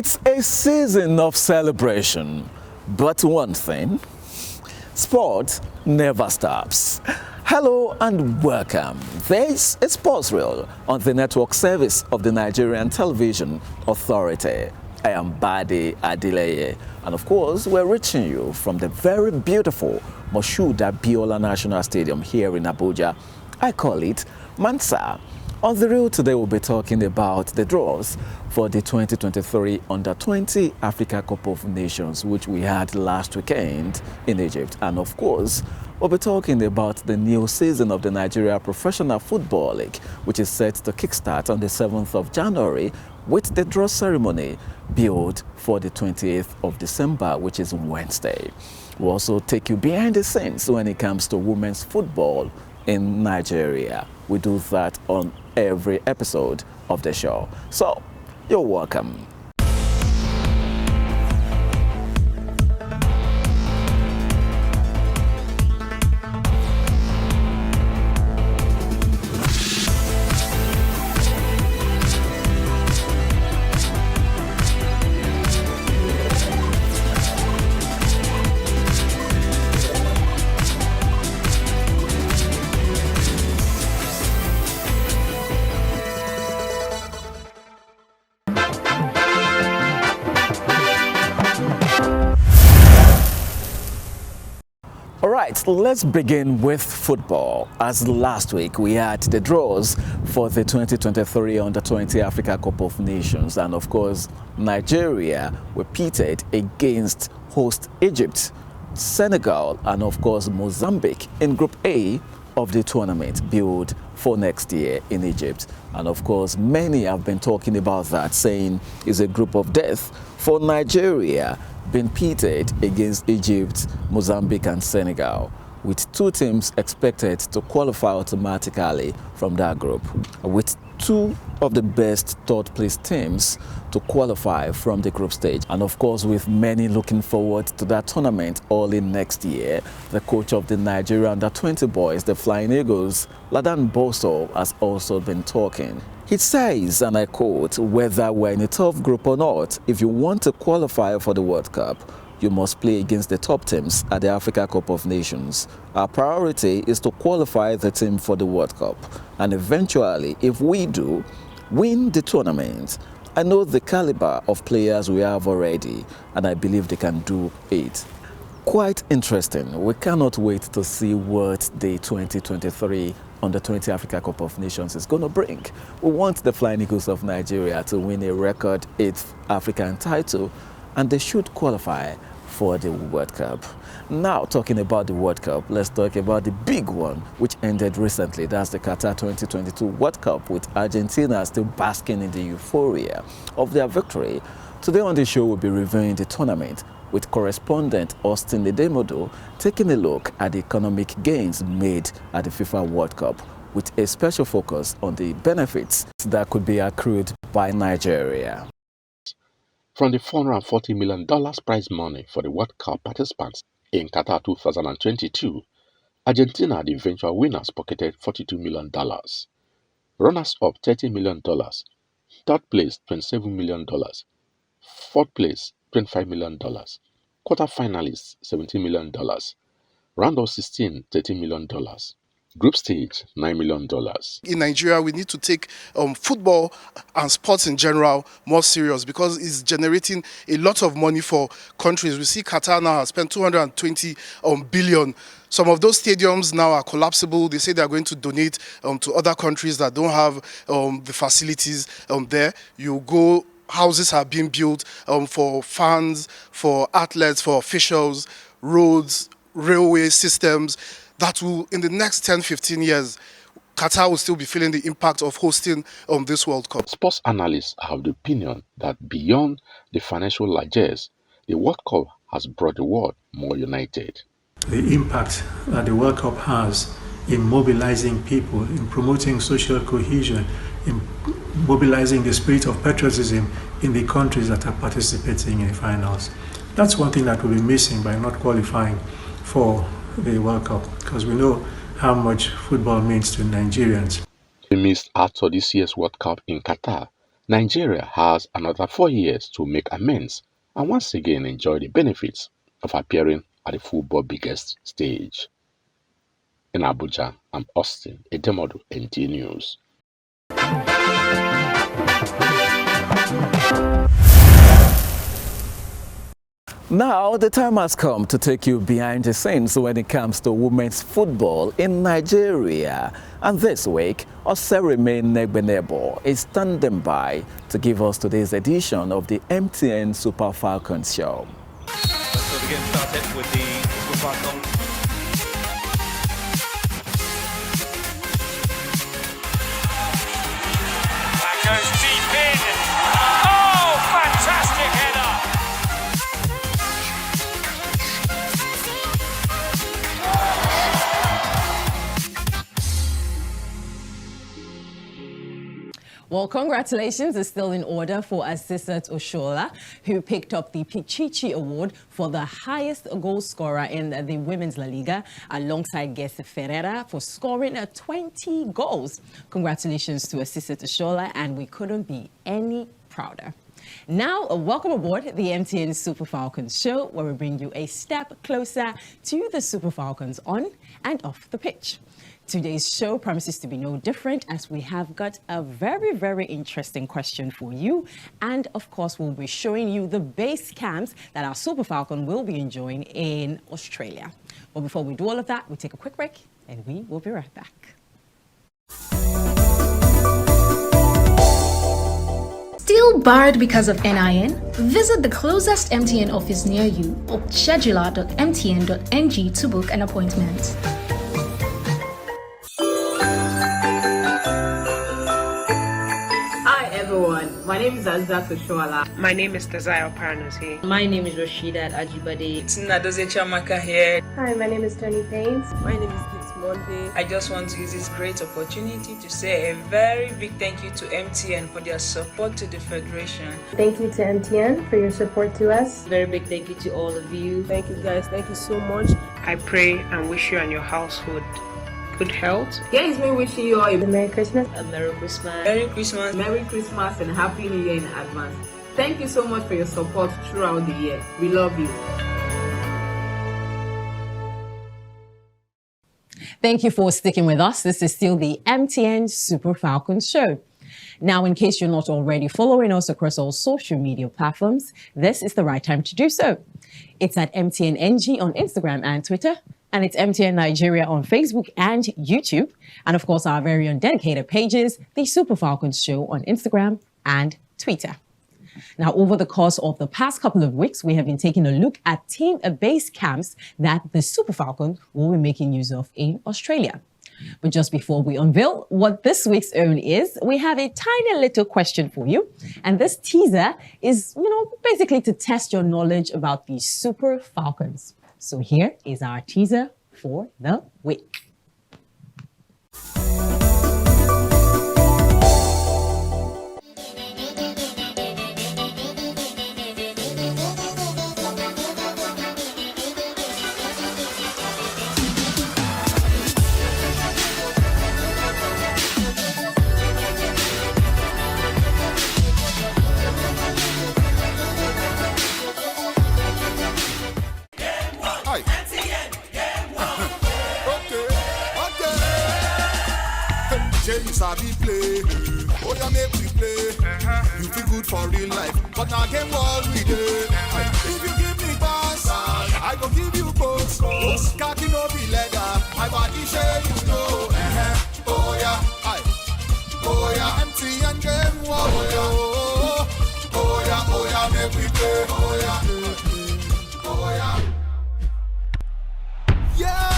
It's a season of celebration, but one thing, sport never stops. Hello and welcome. This is Sports Reel on the network service of the Nigerian Television Authority. I am Bade Adeleye, and of course we're reaching you from the very beautiful Moshood Abiola National Stadium here in Abuja. I call it Mansa. On the reel today we'll be talking about the draws for the 2023 Under-20 Africa Cup of Nations, which we had last weekend in Egypt. And of course, we'll be talking about the new season of the Nigeria Professional Football League, which is set to kickstart on the 7th of January with the draw ceremony billed for the 28th of December, which is Wednesday. We'll also take you behind the scenes when it comes to women's football in Nigeria. We do that on every episode of the show. So, you're welcome. Alright, let's begin with football. As last week we had the draws for the 2023 Under-20 Africa Cup of Nations, and of course Nigeria were pitted against host Egypt, Senegal and of course Mozambique in Group A of the tournament billed for next year in Egypt. And of course many have been talking about that, saying it's a group of death for Nigeria been pitted against Egypt, Mozambique and Senegal, with two teams expected to qualify automatically from that group, with two of the best third-place teams to qualify from the group stage. And of course, with many looking forward to that tournament early next year, the coach of the Nigeria Under-20 boys, the Flying Eagles, Ladan Boso, has also been talking. He says, and I quote, "Whether we're in a tough group or not, if you want to qualify for the World Cup, you must play against the top teams at the Africa Cup of Nations. Our priority is to qualify the team for the World Cup. And eventually, if we do, win the tournament. I know the caliber of players we have already, and I believe they can do it." Quite interesting. We cannot wait to see what the 2023 Under-20 Africa Cup of Nations is going to bring. We want the Flying Eagles of Nigeria to win a record 8th African title, and they should qualify for the World Cup. Now, talking about the World Cup, let's talk about the big one which ended recently. That's the Qatar 2022 World Cup, with Argentina still basking in the euphoria of their victory. Today on the show, we'll be reviewing the tournament with correspondent Austin Edemodo taking a look at the economic gains made at the FIFA World Cup, with a special focus on the benefits that could be accrued by Nigeria. From the $440 million prize money for the World Cup participants in Qatar 2022, Argentina, the eventual winners, pocketed $42 million. Runners-up $30 million, third place $27 million, fourth place $25 million, quarter-finalists $17 million, round of 16 $13 million, group stage $9 million. In Nigeria, we need to take football and sports in general more serious, because it's generating a lot of money for countries. We see Qatar now has spent 220 billion. Some of those stadiums now are collapsible. They say they are going to donate to other countries that don't have the facilities there. You go, houses are being built for fans, for athletes, for officials, roads, railway systems, that will, in the next 10-15 years, Qatar will still be feeling the impact of hosting this World Cup. Sports analysts have the opinion that beyond the financial largesse, the World Cup has brought the world more united. The impact that the World Cup has in mobilizing people, in promoting social cohesion, in mobilizing the spirit of patriotism in the countries that are participating in the finals. That's one thing that will be missing by not qualifying for the World Cup, because we know how much football means to Nigerians. They missed out on this year's World Cup in Qatar. Nigeria has another 4 years to make amends and once again enjoy the benefits of appearing at the football biggest stage. In Abuja, I'm Austin Edemodu, NT News. Now, the time has come to take you behind the scenes when it comes to women's football in Nigeria. And this week, Osereme Negbenebo is standing by to give us today's edition of the MTN Super Falcons show. So the game started with the Super Falcons. That goes deep in. Oh, fantastic header! Well, congratulations is still in order for Asisat Oshola, who picked up the Pichichi Award for the highest goal scorer in the Women's La Liga, alongside Gese Ferreira for scoring 20 goals. Congratulations to Asisat Oshola, and we couldn't be any prouder. Now, welcome aboard the MTN Super Falcons show, where we bring you a step closer to the Super Falcons on and off the pitch. Today's show promises to be no different, as we have got a very, very interesting question for you. And of course, we'll be showing you the base camps that our Super Falcon will be enjoying in Australia. But before we do all of that, we take a quick break and we will be right back. Still barred because of NIN? Visit the closest MTN office near you or scheduler.mtn.ng to book an appointment. My name is Azat Oshoala. My name is Desire Paranosi. My name is Rashida Ajibade. It's Nadoze Chamaka here. Hi, my name is Tony Paines. My name is Gibbs Monday. I just want to use this great opportunity to say a very big thank you to MTN for their support to the Federation. Thank you to MTN for your support to us. Very big thank you to all of you. Thank you guys. Thank you so much. I pray and wish you and your household good health. Here is me wishing you all a Merry Christmas. A Merry Christmas. Merry Christmas. Merry Christmas and Happy New Year in advance. Thank you so much for your support throughout the year. We love you. Thank you for sticking with us. This is still the MTN Super Falcons show. Now, in case you're not already following us across all social media platforms, this is the right time to do so. It's at MTN NG on Instagram and Twitter, and it's MTN Nigeria on Facebook and YouTube, and of course our very own dedicated pages, the Super Falcons show on Instagram and Twitter. Now, over the course of the past couple of weeks, we have been taking a look at team-based camps that the Super Falcons will be making use of in Australia. But just before we unveil what this week's own is, we have a tiny little question for you. And this teaser is, basically to test your knowledge about the Super Falcons. So here is our teaser for the week. You sabi play, oh yeah, make we play. You feel good for real life, but now game world we do. If you give me pass, I go give you both. Khaki no be leather, my body share you know. Oh yeah, oh yeah, empty and game world. Oh yeah, make we play. Oh yeah, yeah.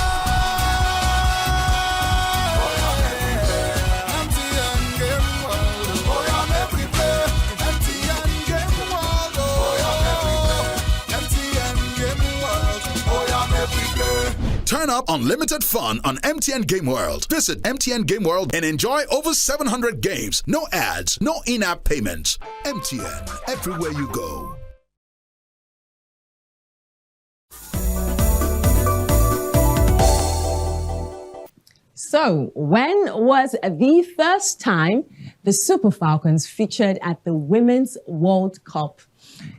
Turn up unlimited fun on MTN Game World. Visit MTN Game World and enjoy over 700 games. No ads, no in-app payments. MTN, everywhere you go. So, when was the first time the Super Falcons featured at the Women's World Cup?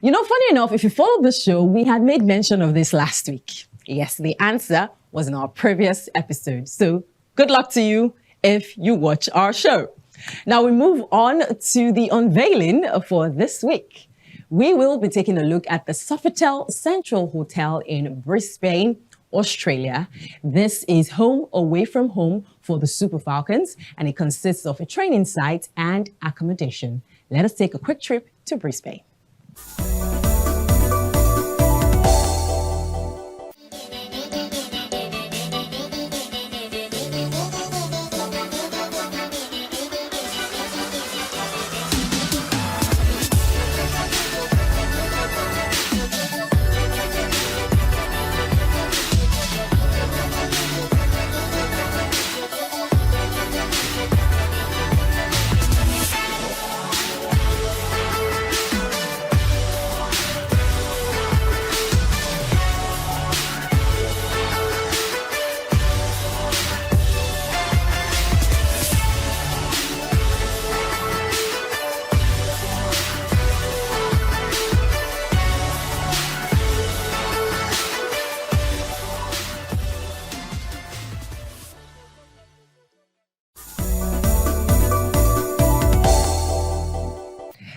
You know, funny enough, if you follow the show, we had made mention of this last week. Yes, the answer was in our previous episode. So, good luck to you if you watch our show. Now, we move on to the unveiling for this week. We will be taking a look at the Sofitel Central Hotel in Brisbane, Australia. This is home away from home for the Super Falcons, and it consists of a training site and accommodation. Let us take a quick trip to Brisbane.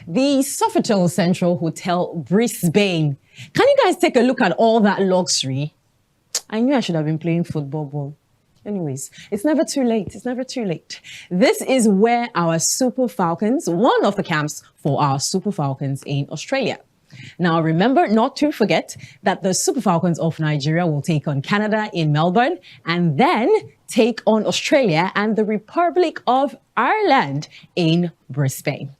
The Sofitel Central Hotel, Brisbane. Can you guys take a look at all that luxury? I knew I should have been playing football, but anyways, it's never too late. It's never too late. This is where our Super Falcons, one of the camps for our Super Falcons in Australia. Now, remember not to forget that the Super Falcons of Nigeria will take on Canada in Melbourne and then take on Australia and the Republic of Ireland in Brisbane.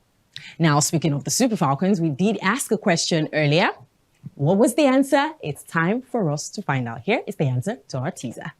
Now, speaking of the Super Falcons, we did ask a question earlier. What was the answer? It's time for us to find out. Here is the answer to our teaser.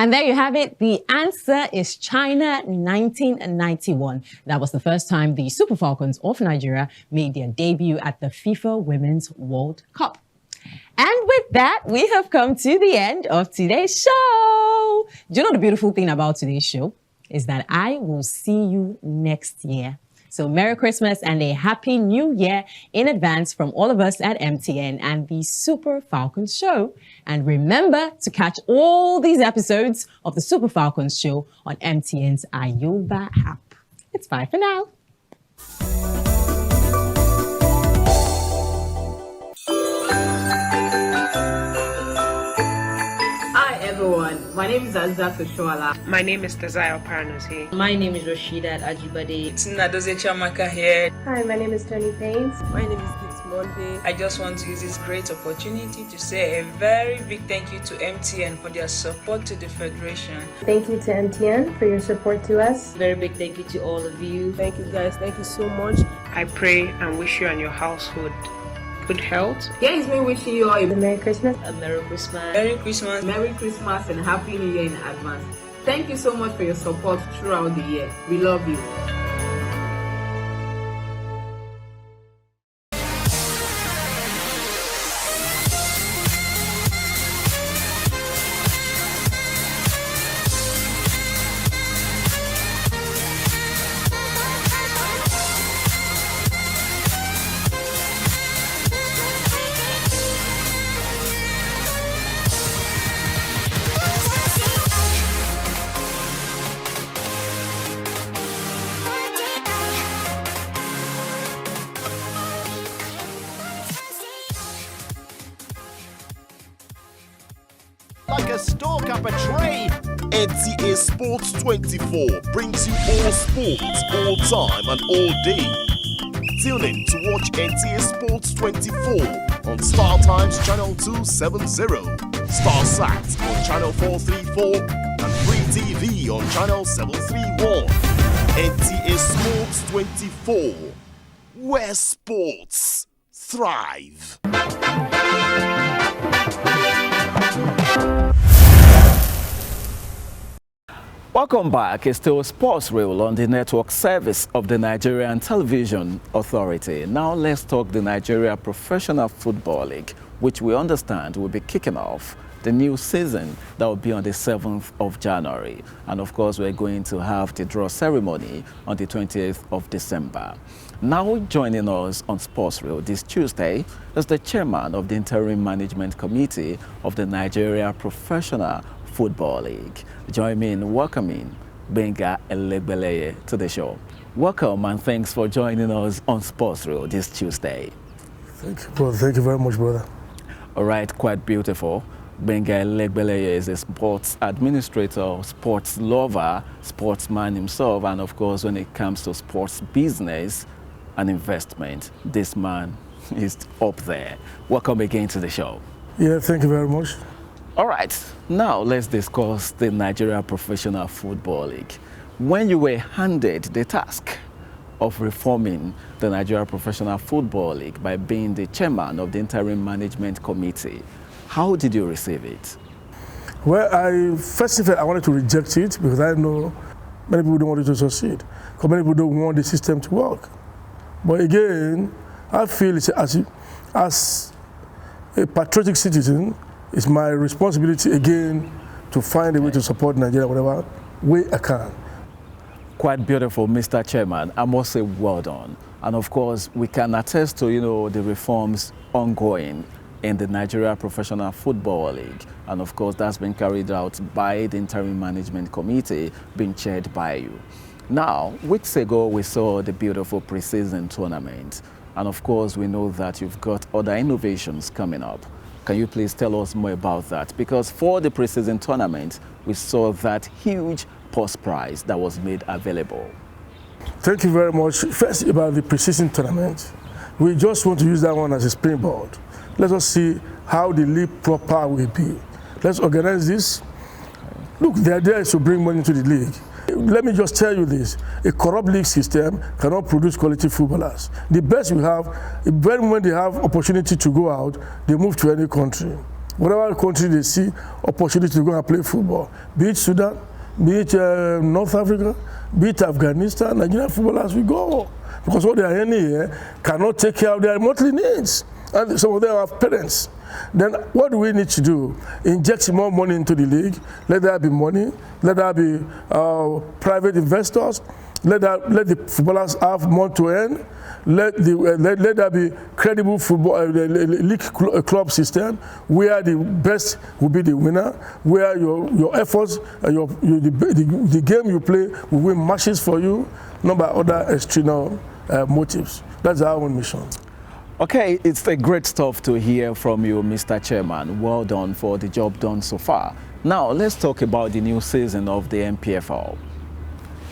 And there you have it. The answer is China 1991. That was the first time the Super Falcons of Nigeria made their debut at the FIFA Women's World Cup. And with that, we have come to the end of today's show. Do you know the beautiful thing about today's show? Is that I will see you next year. So Merry Christmas and a Happy New Year in advance from all of us at MTN and the Super Falcons Show. And remember to catch all these episodes of the Super Falcons Show on MTN's Ayoba app. It's bye for now. Everyone, my name is Azza Toshoala. My name is Tazaya Paranosi. My name is Rashida Ajibade. It's Nadoze Chamaka here. Hi, my name is Tony Pains. My name is Gift Monday. I just want to use this great opportunity to say a very big thank you to MTN for their support to the Federation. Thank you to MTN for your support to us. Very big thank you to all of you. Thank you guys. Thank you so much. I pray and wish you and your household good health. Here is me wishing you all a Merry Christmas. A Merry Christmas. Merry Christmas. Merry Christmas and Happy New Year in advance. Thank you so much for your support throughout the year. We love you. Like a stalk up a tree. NTA Sports 24 brings you all sports, all time and all day. tune in to watch NTA Sports 24 on Star Times Channel 270, Star Sat on Channel 434, and Free TV on Channel 731. NTA Sports 24, where sports thrive. Welcome back. It's still Sports Reel on the network service of the Nigerian Television Authority. Now let's talk the Nigeria Professional Football League, which we understand will be kicking off the new season that will be on the 7th of January. And of course, we're going to have the draw ceremony on the 20th of December. Now joining us on Sports Reel this Tuesday is the chairman of the Interim Management Committee of the Nigeria Professional Football League. Join me in welcoming Benga Adeleye to the show. Welcome and thanks for joining us on Sports Reel this Tuesday. Thank you, brother. Thank you very much, brother. All right, quite beautiful. Benga Adeleye is a sports administrator, sports lover, sportsman himself, and of course, when it comes to sports business and investment, this man is up there. Welcome again to the show. Yeah, thank you very much. All right, now let's discuss the Nigeria Professional Football League. When you were handed the task of reforming the Nigeria Professional Football League by being the chairman of the Interim Management Committee, how did you receive it? Well, first of all, I wanted to reject it because I know many people don't want it to succeed, because many people don't want the system to work. But again, I feel it's as a patriotic citizen, it's my responsibility again to find a way to support Nigeria whatever way I can. Quite beautiful, Mr. Chairman. I must say well done. And of course, we can attest to, the reforms ongoing in the Nigeria Professional Football League. And of course, that's been carried out by the Interim Management Committee, being chaired by you. Now, weeks ago, we saw the beautiful preseason tournament. And of course, we know that you've got other innovations coming up. Can you please tell us more about that? Because for the preseason tournament, we saw that huge purse prize that was made available. Thank you very much. First, about the preseason tournament, we just want to use that one as a springboard. Let us see how the league proper will be. Let's organize this. Look, the idea is to bring money to the league. Let me just tell you this, a corrupt league system cannot produce quality footballers. The best we have, very when they have opportunity to go out, they move to any country. Whatever country they see opportunity to go and play football, be it Sudan, be it North Africa, be it Afghanistan, Nigerian footballers will go. Because what they are earning here cannot take care of their monthly needs. And some of them have parents. Then what do we need to do? Inject more money into the league. Let there be money. Let there be private investors. Let the footballers have more to earn. Let there be credible football league club system where the best will be the winner, where your efforts, the game you play will win matches for you, not by other external motives. That's our own mission. Okay, it's a great stuff to hear from you, Mr. Chairman. Well done for the job done so far. Now, let's talk about the new season of the Npfl.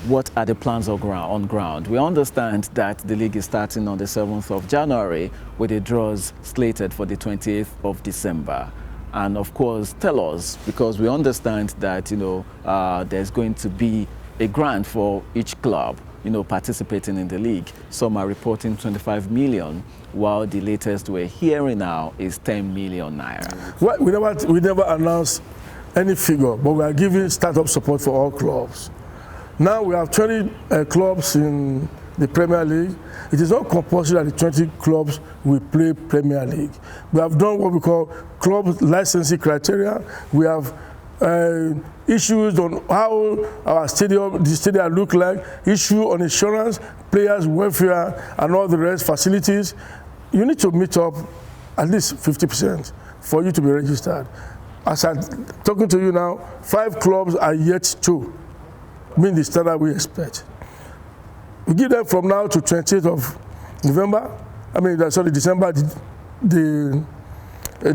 What are the plans on ground? We understand that the league is starting on the 7th of January with the draws slated for the 20th of December. And of course, tell us, because we understand that, there's going to be a grant for each club, participating in the league. Some are reporting 25 million, while the latest we're hearing now is 10 million naira. Well, we never announced any figure, but we are giving startup support for all clubs. Now we have 20 clubs in the Premier League. It is not compulsory that the 20 clubs will play Premier League. We have done what we call club licensing criteria. We have issues on how our the stadium look like, issue on insurance, players' welfare, and all the rest facilities. You need to meet up at least 50% for you to be registered. As I'm talking to you now, 5 clubs are yet to meet the standard we expect. We give them from now to 28th of November, December, the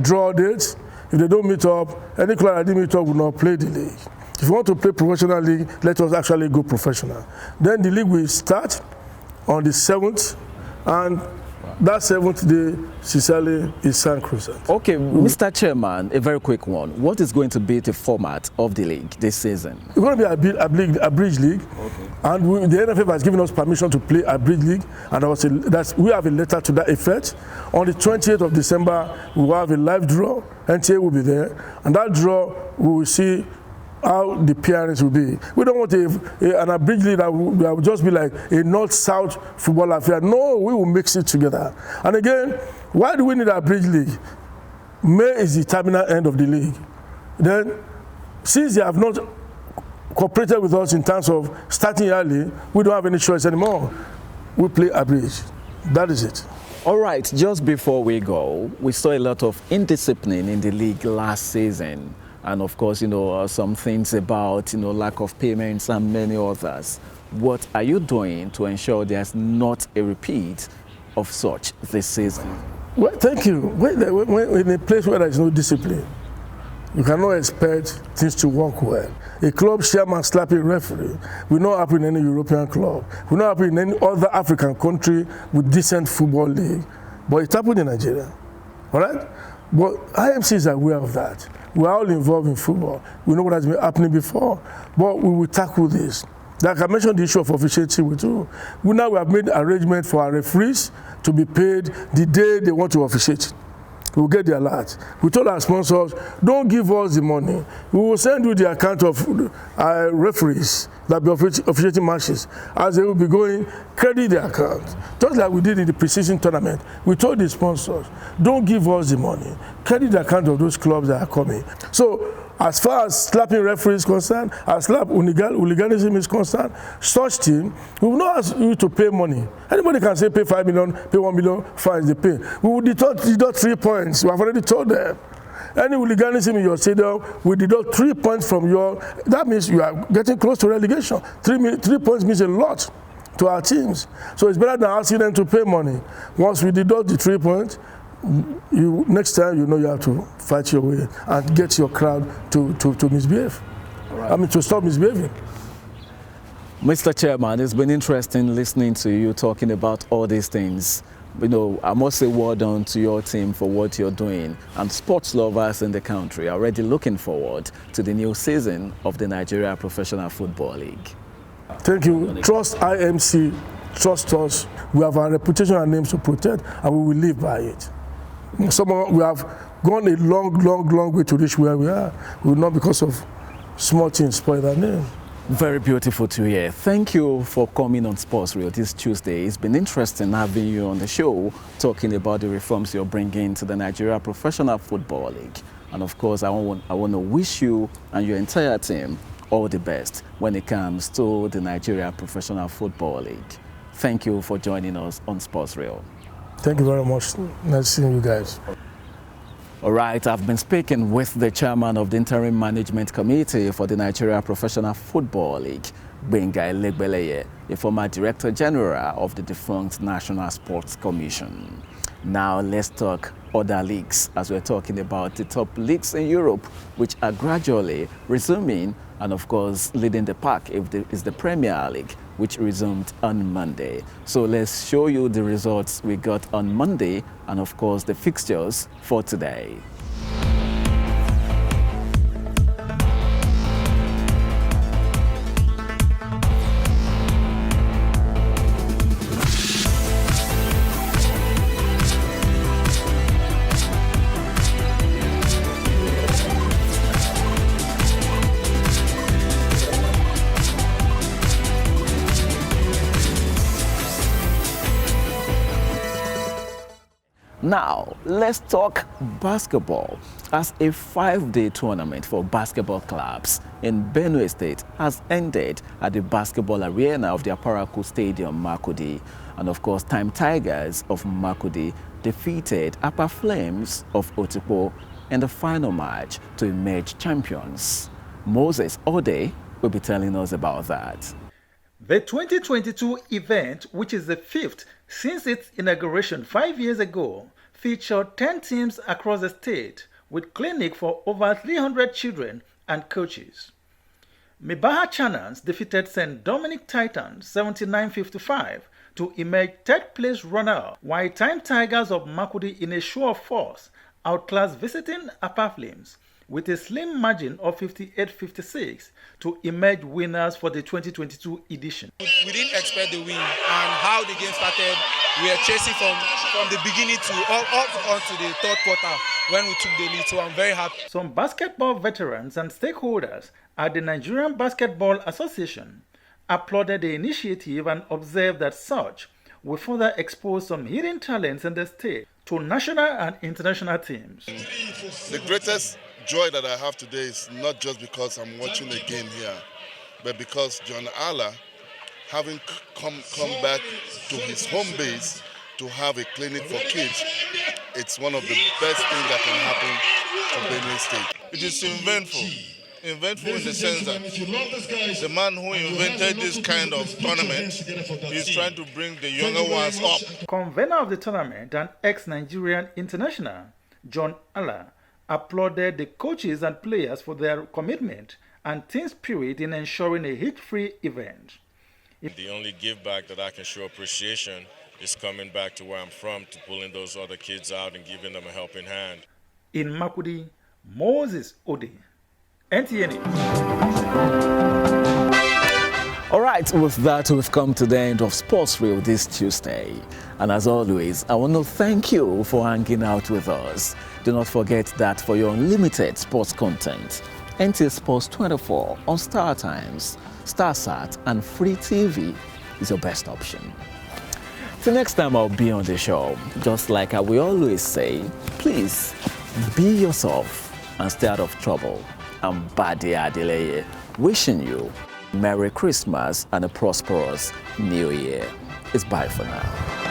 draw date. If they don't meet up, any club that didn't meet up will not play the league. If you want to play professional league, let us actually go professional. Then the league will start on the 7th And that seventh day, sincerely, is sacrosanct. Okay, Mr. Chairman, a very quick one. What is going to be the format of the league this season? It's going to be a bridge league, and the NFF has given us permission to play a bridge league, and we have a letter to that effect. On the 28th of December, we will have a live draw. NTA will be there, and that draw, we will see how the appearance will be. We don't want an abridged league that will just be like a north-south football affair. No, we will mix it together. And again, why do we need an abridged league? May is the terminal end of the league. Then, since they have not cooperated with us in terms of starting early, we don't have any choice anymore. We play abridged. That is it. All right, just before we go, we saw a lot of indiscipline in the league last season. And of course, some things about, lack of payments and many others. What are you doing to ensure there's not a repeat of such this season? Well, thank you. When in a place where there's no discipline, you cannot expect things to work well. A club chairman slapping a referee will not happen in any European club. Will not happen in any other African country with decent football league. But it happened in Nigeria. All right? But IMC is aware of that. We're all involved in football. We know what has been happening before, but we will tackle this. Like I mentioned the issue of officiating with you. We have made arrangement for our referees to be paid the day they want to officiate. We'll get the alert. We told our sponsors, don't give us the money. We will send you the account of referees that will be officiating matches. As they will be going, credit the account. Just like we did in the preseason tournament. We told the sponsors, don't give us the money. Credit the account of those clubs that are coming. So, as far as slapping referees is concerned, as slap hooliganism is concerned, such thing, we will not ask you to pay money. Anybody can say pay 5 million, pay 1 million, fines they pay. We will deduct 3 points. We have already told them. Any hooliganism in your stadium, we deduct 3 points from your. That means you are getting close to relegation. 3 points means a lot to our teams. So it's better than asking them to pay money. Once we deduct the 3 points, next time you have to fight your way and get your crowd to misbehave. Right. To stop misbehaving. Mr. Chairman, it's been interesting listening to you talking about all these things. I must say well done to your team for what you're doing, and sports lovers in the country are already looking forward to the new season of the Nigeria Professional Football League. Thank you. Trust IMC, trust us. We have our reputation and names to protect, and we will live by it. We have gone a long way to reach where we are. We will not, because of small things, spoil that name. Very beautiful to hear. Thank you for coming on Sports Real this Tuesday. It's been interesting having you on the show, talking about the reforms you're bringing to the Nigeria Professional Football League. And of course, I want to wish you and your entire team all the best when it comes to the Nigeria Professional Football League. Thank you for joining us on Sports Real. Thank you very much. Nice seeing you guys. All right, I've been speaking with the chairman of the Interim Management Committee for the Nigeria Professional Football League, Benga Adeleye, a former Director General of the defunct National Sports Commission. Now let's talk other leagues, as we're talking about the top leagues in Europe, which are gradually resuming, and of course leading the pack is the Premier League, which resumed on Monday. So let's show you the results we got on Monday, and of course the fixtures for today. Now, let's talk basketball, as a 5-day tournament for basketball clubs in Benue State has ended at the basketball arena of the Aparaku Stadium, Makurdi. And of course, Time Tigers of Makurdi defeated Upper Flames of Otukpo in the final match to emerge champions. Moses Ode will be telling us about that. The 2022 event, which is the 5th since its inauguration 5 years ago, featured 10 teams across the state with clinic for over 300 children and coaches. Mibaha Channels defeated St. Dominic Titans 79-55 to emerge third-place runner, while Time Tigers of Makurdi in a show of force outclassed visiting Upper Flames with a slim margin of 58-56 to emerge winners for the 2022 edition. We didn't expect the win, and how the game started, we were chasing from the beginning to up onto the third quarter when we took the lead, so I'm very happy. Some basketball veterans and stakeholders at the Nigerian Basketball Association applauded the initiative and observed that such will further expose some hidden talents in the state to national and international teams. The greatest joy that I have today is not just because I'm watching the game here, but because John Allah, having come back to his home base to have a clinic for kids, it's one of the best things that can happen to Benue State. It is inventful in the sense that the man who invented this kind of tournament is trying to bring the younger ones up. Convener of the tournament and ex-Nigerian international, John Allah, applauded the coaches and players for their commitment and team spirit in ensuring a hitch-free event. The only give back that I can show appreciation is coming back to where I'm from, to pulling those other kids out and giving them a helping hand. In Makurdi, Moses Ode, NTN. All right, with that, we've come to the end of Sports Reel this Tuesday. And as always, I want to thank you for hanging out with us. Do not forget that for your unlimited sports content, NT Sports 24 on Star Times, StarSat, and Free TV is your best option. Till next time I'll be on the show, just like I will always say, please be yourself and stay out of trouble. I'm Bade Adeleye, wishing you Merry Christmas and a prosperous New Year. It's bye for now.